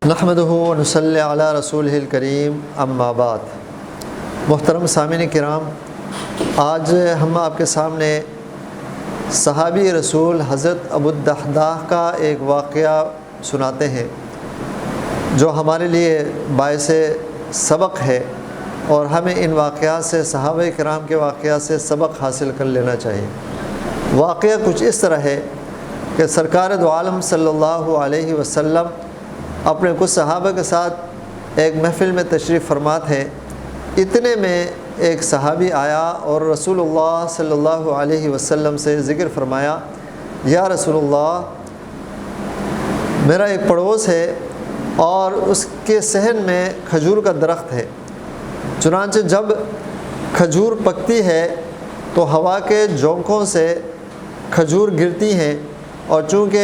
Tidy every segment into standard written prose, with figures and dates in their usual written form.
نحمدہ و نصلی علی رسولہ الکریم اما بعد۔ محترم سامعین کرام، آج ہم آپ کے سامنے صحابی رسول حضرت ابو الدحداح کا ایک واقعہ سناتے ہیں جو ہمارے لیے باعث سبق ہے، اور ہمیں ان واقعات سے، صحابہ کرام کے واقعات سے سبق حاصل کر لینا چاہیے۔ واقعہ کچھ اس طرح ہے کہ سرکار دو عالم صلی اللہ علیہ وسلم اپنے کچھ صحابہ کے ساتھ ایک محفل میں تشریف فرما تھے۔ اتنے میں ایک صحابی آیا اور رسول اللہ صلی اللہ علیہ وسلم سے ذکر فرمایا، یا رسول اللہ، میرا ایک پڑوس ہے اور اس کے صحن میں کھجور کا درخت ہے، چنانچہ جب کھجور پکتی ہے تو ہوا کے جھونکوں سے کھجور گرتی ہیں، اور چونکہ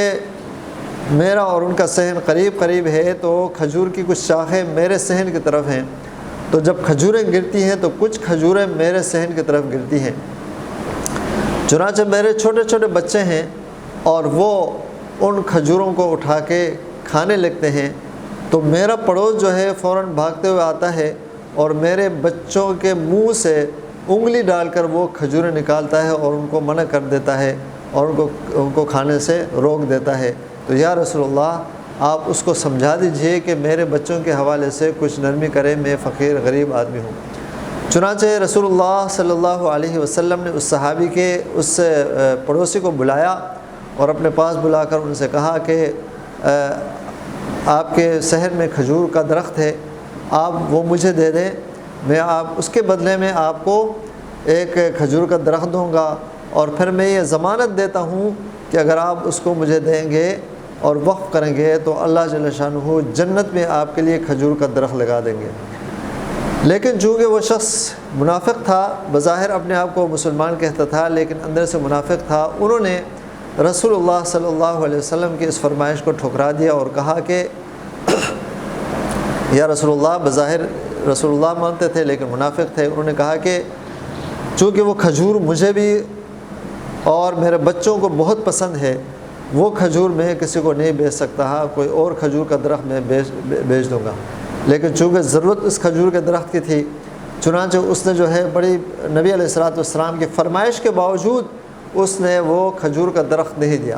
میرا اور ان کا صحن قریب ہے تو کھجور کی کچھ شاخیں میرے صحن کی طرف ہیں، تو جب کھجوریں گرتی ہیں تو کچھ کھجوریں میرے صحن کی طرف گرتی ہیں، چنانچہ میرے چھوٹے چھوٹے بچے ہیں اور وہ ان کھجوروں کو اٹھا کے کھانے لگتے ہیں، تو میرا پڑوس جو ہے فوراً بھاگتے ہوئے آتا ہے اور میرے بچوں کے منہ سے انگلی ڈال کر وہ کھجوریں نکالتا ہے اور ان کو منع کر دیتا ہے اور ان کو کھانے سے روک دیتا ہے۔ تو یا رسول اللہ، آپ اس کو سمجھا دیجئے کہ میرے بچوں کے حوالے سے کچھ نرمی کرے، میں فقیر غریب آدمی ہوں۔ چنانچہ رسول اللہ صلی اللہ علیہ وسلم نے اس صحابی کے اس پڑوسی کو بلایا اور اپنے پاس بلا کر ان سے کہا کہ آپ کے صحن میں کھجور کا درخت ہے، آپ وہ مجھے دے دیں، میں اس کے بدلے میں آپ کو ایک کھجور کا درخت دوں گا، اور پھر میں یہ ضمانت دیتا ہوں کہ اگر آپ اس کو مجھے دیں گے اور وقف کریں گے تو اللہ جل شانہ جنت میں آپ کے لیے کھجور کا درخت لگا دیں گے۔ لیکن چونکہ وہ شخص منافق تھا، بظاہر اپنے آپ کو مسلمان کہتا تھا لیکن اندر سے منافق تھا، انہوں نے رسول اللہ صلی اللہ علیہ وسلم کی اس فرمائش کو ٹھکرا دیا اور کہا کہ یا رسول اللہ، بظاہر رسول اللہ مانتے تھے لیکن منافق تھے، انہوں نے کہا کہ چونکہ وہ کھجور مجھے بھی اور میرے بچوں کو بہت پسند ہے، وہ کھجور میں کسی کو نہیں بیچ سکتا، ہاں کوئی اور کھجور کا درخت میں بیچ دوں گا، لیکن چونکہ ضرورت اس کھجور کے درخت کی تھی، چنانچہ اس نے جو ہے بڑی نبی علیہ الصلوۃ والسلام کی فرمائش کے باوجود اس نے وہ کھجور کا درخت نہیں دیا۔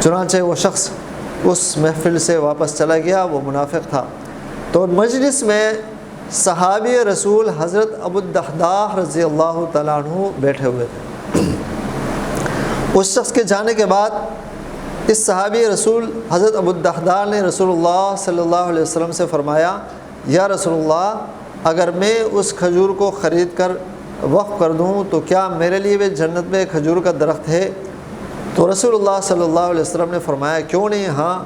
چنانچہ وہ شخص اس محفل سے واپس چلا گیا، وہ منافق تھا۔ تو مجلس میں صحابی رسول حضرت ابو الدحداح رضی اللہ تعالیٰ عنہ بیٹھے ہوئے تھے۔ اس شخص کے جانے کے بعد اس صحابی رسول حضرت ابو الدحداح نے رسول اللہ صلی اللہ علیہ وسلم سے فرمایا، یا رسول اللہ، اگر میں اس کھجور کو خرید کر وقف کر دوں تو کیا میرے لیے بھی جنت میں کھجور کا درخت ہے؟ تو رسول اللہ صلی اللہ علیہ وسلم نے فرمایا، کیوں نہیں، ہاں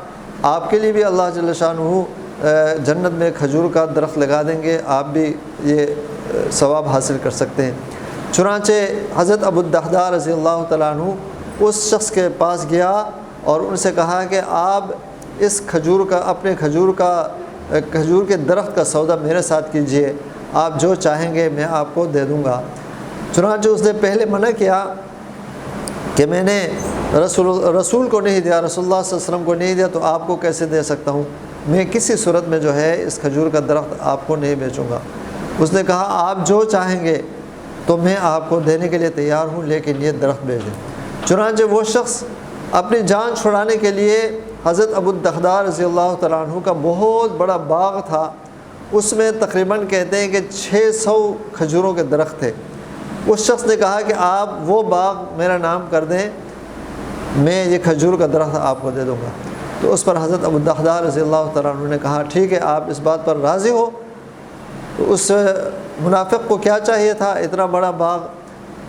آپ کے لیے بھی اللہ جل شانہ جنت میں کھجور کا درخت لگا دیں گے، آپ بھی یہ ثواب حاصل کر سکتے ہیں۔ چنانچہ حضرت ابو الدحداح رضی اللہ تعالیٰ عنہ اس شخص کے پاس گیا اور ان سے کہا کہ آپ اس اپنے کھجور کے درخت کا سودا میرے ساتھ کیجئے، آپ جو چاہیں گے میں آپ کو دے دوں گا۔ چنانچہ اس نے پہلے منع کیا کہ میں نے رسول کو نہیں دیا، رسول اللہ صلی اللہ علیہ وسلم کو نہیں دیا، تو آپ کو کیسے دے سکتا ہوں، میں کسی صورت میں جو ہے اس کھجور کا درخت آپ کو نہیں بیچوں گا۔ اس نے کہا، آپ جو چاہیں گے تو میں آپ کو دینے کے لیے تیار ہوں، لیکن یہ درخت بیچ دیں۔ چنانچہ وہ شخص اپنی جان چھڑانے کے لیے، حضرت ابو الدحداح رضی اللہ تعالیٰ عنہ کا بہت بڑا باغ تھا، اس میں تقریباً کہتے ہیں کہ 600 کھجوروں کے درخت تھے۔ اس شخص نے کہا کہ آپ وہ باغ میرا نام کر دیں، میں یہ کھجور کا درخت آپ کو دے دوں گا۔ تو اس پر حضرت ابو الدحداح رضی اللہ تعالیٰ عنہ نے کہا، ٹھیک ہے، آپ اس بات پر راضی ہو؟ تو اس منافق کو کیا چاہیے تھا، اتنا بڑا باغ؟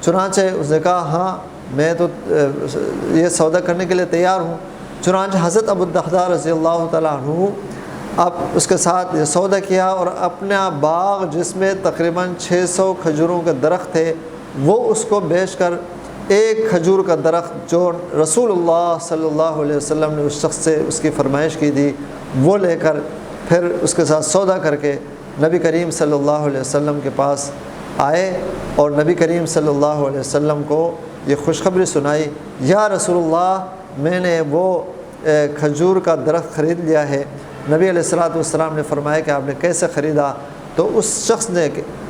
چنانچہ اس نے کہا، ہاں میں تو یہ سودا کرنے کے لیے تیار ہوں۔ چنانچہ حضرت ابو الدحداح رضی اللہ تعالیٰ عنہ اب اس کے ساتھ یہ سودا کیا اور اپنا باغ جس میں تقریباً 600 کھجوروں کے درخت تھے وہ اس کو بیچ کر ایک کھجور کا درخت جو رسول اللہ صلی اللہ علیہ وسلم نے اس شخص سے اس کی فرمائش کی تھی وہ لے کر پھر اس کے ساتھ سودا کر کے نبی کریم صلی اللہ علیہ وسلم کے پاس آئے اور نبی کریم صلی اللہ علیہ وسلم کو یہ خوشخبری سنائی، یا رسول اللہ میں نے وہ کھجور کا درخت خرید لیا ہے۔ نبی علیہ الصلوۃ والسلام نے فرمایا کہ آپ نے کیسے خریدا؟ تو اس شخص نے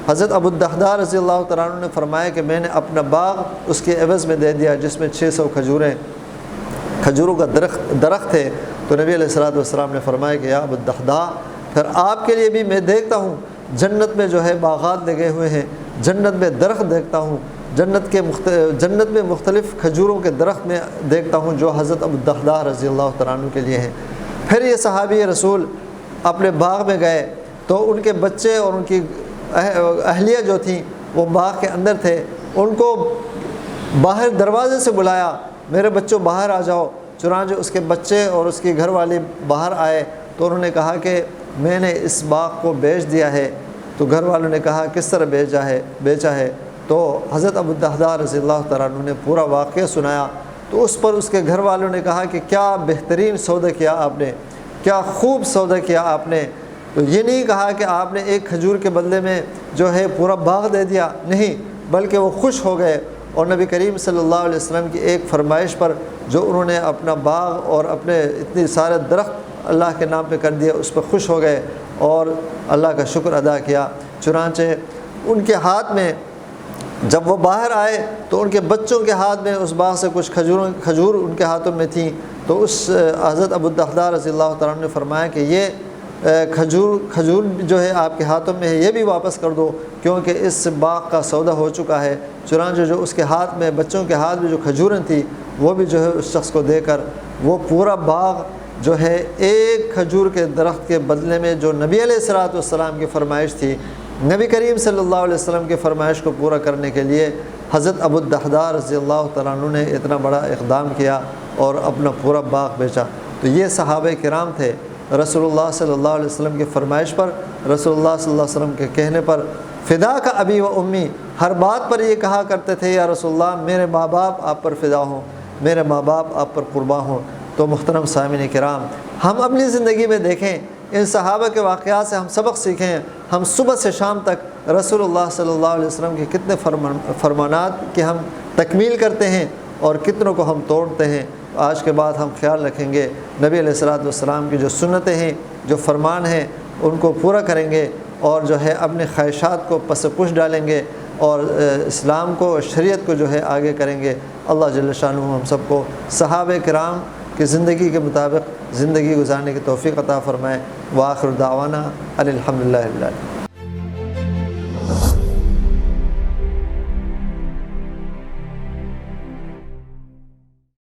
حضرت ابو الدحداء رضی اللہ تعالیٰ عنہ نے فرمایا کہ میں نے اپنا باغ اس کے عوض میں دے دیا جس میں 600 کھجوروں کا درخت ہے۔ تو نبی علیہ الصلوۃ والسلام نے فرمایا کہ یا ابو الدحداء پھر آپ کے لیے بھی میں دیکھتا ہوں جنت میں جو ہے باغات لگے ہوئے ہیں، جنت میں درخت دیکھتا ہوں، جنت میں مختلف کھجوروں کے درخت میں دیکھتا ہوں جو حضرت ابو الدحداء رضی اللہ تعالیٰ عنہ کے لیے ہیں۔ پھر یہ صحابی رسول اپنے باغ میں گئے تو ان کے بچے اور ان کی اہلیہ جو تھیں وہ باغ کے اندر تھے، ان کو باہر دروازے سے بلایا، میرے بچوں باہر آ جاؤ۔ چنانچہ اس کے بچے اور اس کی گھر والی باہر آئے تو انہوں نے کہا کہ میں نے اس باغ کو بیچ دیا ہے۔ تو گھر والوں نے کہا کس طرح بیچا ہے؟ تو حضرت ابو الدحداء رضی اللہ تعالیٰ عنہ نے پورا واقعہ سنایا۔ تو اس پر اس کے گھر والوں نے کہا کہ کیا بہترین سودا کیا آپ نے، کیا خوب سودا کیا آپ نے۔ تو یہ نہیں کہا کہ آپ نے ایک کھجور کے بدلے میں جو ہے پورا باغ دے دیا، نہیں، بلکہ وہ خوش ہو گئے اور نبی کریم صلی اللہ علیہ وسلم کی ایک فرمائش پر جو انہوں نے اپنا باغ اور اپنے اتنے سارے درخت اللہ کے نام پہ کر دیا اس پر خوش ہو گئے اور اللہ کا شکر ادا کیا۔ چنانچہ ان کے ہاتھ میں جب وہ باہر آئے تو ان کے بچوں کے ہاتھ میں اس باغ سے کچھ کھجور ان کے ہاتھوں میں تھیں۔ تو اس حضرت ابو الدحداء رضی اللہ تعالیٰ عنہ نے فرمایا کہ یہ کھجور جو ہے آپ کے ہاتھوں میں ہے یہ بھی واپس کر دو کیونکہ اس باغ کا سودا ہو چکا ہے۔ چنانچہ جو اس کے ہاتھ میں بچوں کے ہاتھ میں جو کھجوریں تھیں وہ بھی جو ہے اس شخص کو دے کر وہ پورا باغ جو ہے ایک کھجور کے درخت کے بدلے میں جو نبی علیہ الصلوۃ والسلام کی فرمائش تھی، نبی کریم صلی اللہ علیہ وسلم کی فرمائش کو پورا کرنے کے لیے حضرت ابو الدحداء رضی اللہ تعالیٰ عنہ نے اتنا بڑا اقدام کیا اور اپنا پورا باغ بیچا۔ تو یہ صحابہ کرام تھے، رسول اللہ صلی اللہ علیہ وسلم کی فرمائش پر، رسول اللہ صلی اللہ علیہ وسلم کے کہنے پر فدا کا ابی و امی، ہر بات پر یہ کہا کرتے تھے یا رسول اللہ میرے ماں باپ آپ پر فدا ہوں، میرے ماں باپ آپ پر قربان ہوں۔ تو محترم سامعین کرام، ہم اپنی زندگی میں دیکھیں ان صحابہ کے واقعات سے ہم سبق سیکھیں۔ ہم صبح سے شام تک رسول اللہ صلی اللہ علیہ وسلم کے کتنے فرمانات کی ہم تکمیل کرتے ہیں اور کتنوں کو ہم توڑتے ہیں۔ آج کے بعد ہم خیال رکھیں گے، نبی علیہ الصلوۃ والسلام کی جو سنتیں ہیں، جو فرمان ہیں، ان کو پورا کریں گے اور جو ہے اپنے خواہشات کو پس پش ڈالیں گے اور اسلام کو، شریعت کو جو ہے آگے کریں گے۔ اللہ جل شانہ ہم سب کو صحابہ کرام کی زندگی کے مطابق زندگی گزارنے کی توفیق عطا فرمائے۔ وآخر دعوانا ان الحمد للہ رب العالمین۔